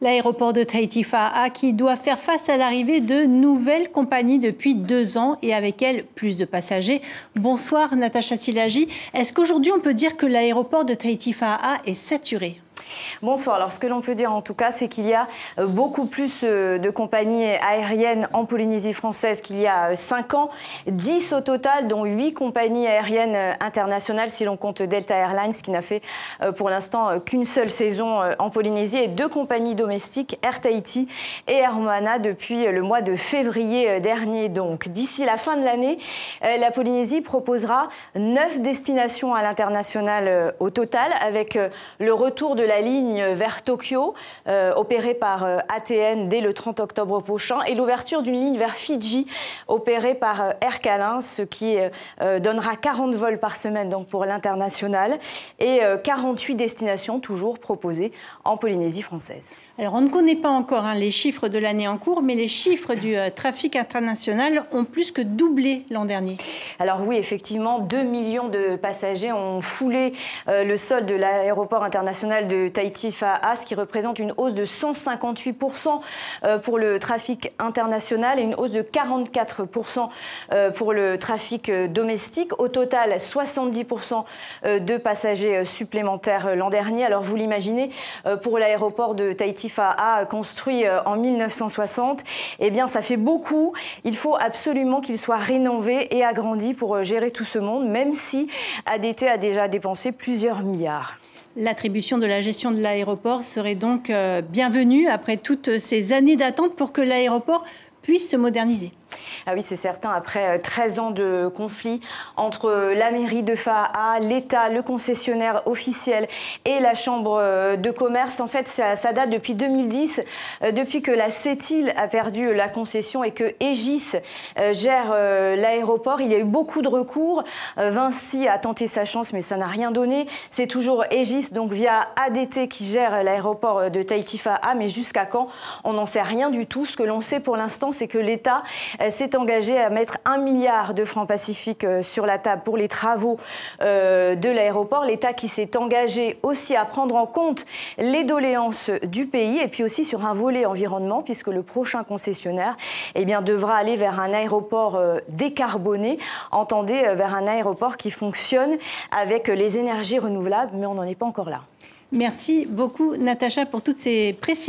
L'aéroport de Tahiti-Faa'a qui doit faire face à l'arrivée de nouvelles compagnies depuis 2 ans et avec elles plus de passagers. Bonsoir Natacha Szilágyi. Est-ce qu'aujourd'hui on peut dire que l'aéroport de Tahiti-Faa'a est saturé ? Bonsoir. Alors ce que l'on peut dire en tout cas, c'est qu'il y a beaucoup plus de compagnies aériennes en Polynésie française qu'il y a 5 ans. 10 au total, dont 8 compagnies aériennes internationales si l'on compte Delta Airlines qui n'a fait pour l'instant qu'une seule saison en Polynésie, et 2 compagnies domestiques, Air Tahiti et Air Moana depuis le mois de février dernier. Donc d'ici la fin de l'année, la Polynésie proposera 9 destinations à l'international au total, avec le retour de la ligne vers Tokyo, opérée par ATN dès le 30 octobre prochain, et l'ouverture d'une ligne vers Fidji, opérée par Air Calin, ce qui donnera 40 vols par semaine donc pour l'international, et 48 destinations toujours proposées en Polynésie française. Alors on ne connaît pas encore les chiffres de l'année en cours, mais les chiffres du trafic international ont plus que doublé l'an dernier. Alors oui, effectivement, 2 millions de passagers ont foulé le sol de l'aéroport international de Tahiti-Faa'a, ce qui représente une hausse de 158% pour le trafic international et une hausse de 44% pour le trafic domestique. Au total, 70% de passagers supplémentaires l'an dernier. Alors vous l'imaginez, pour l'aéroport de Tahiti-Faa'a, construit en 1960, eh bien ça fait beaucoup. Il faut absolument qu'il soit rénové et agrandi pour gérer tout ce monde, même si ADT a déjà dépensé plusieurs milliards. L'attribution de la gestion de l'aéroport serait donc bienvenue après toutes ces années d'attente pour que l'aéroport puisse se moderniser. Ah oui, c'est certain, après 13 ans de conflit entre la mairie de Faa'a, l'État, le concessionnaire officiel et la chambre de commerce, en fait, ça date depuis 2010, depuis que la CETIL a perdu la concession et que Aegis gère l'aéroport. Il y a eu beaucoup de recours. Vinci a tenté sa chance, mais ça n'a rien donné. C'est toujours Aegis, donc via ADT, qui gère l'aéroport de Tahiti-Faa'a, mais jusqu'à quand? On n'en sait rien du tout. Ce que l'on sait pour l'instant, c'est que l'État s'est engagé à mettre 1 milliard de francs pacifiques sur la table pour les travaux de l'aéroport. L'État qui s'est engagé aussi à prendre en compte les doléances du pays, et puis aussi sur un volet environnement, puisque le prochain concessionnaire devra aller vers un aéroport décarboné, entendez, vers un aéroport qui fonctionne avec les énergies renouvelables, mais on n'en est pas encore là. Merci beaucoup Natacha pour toutes ces précisions.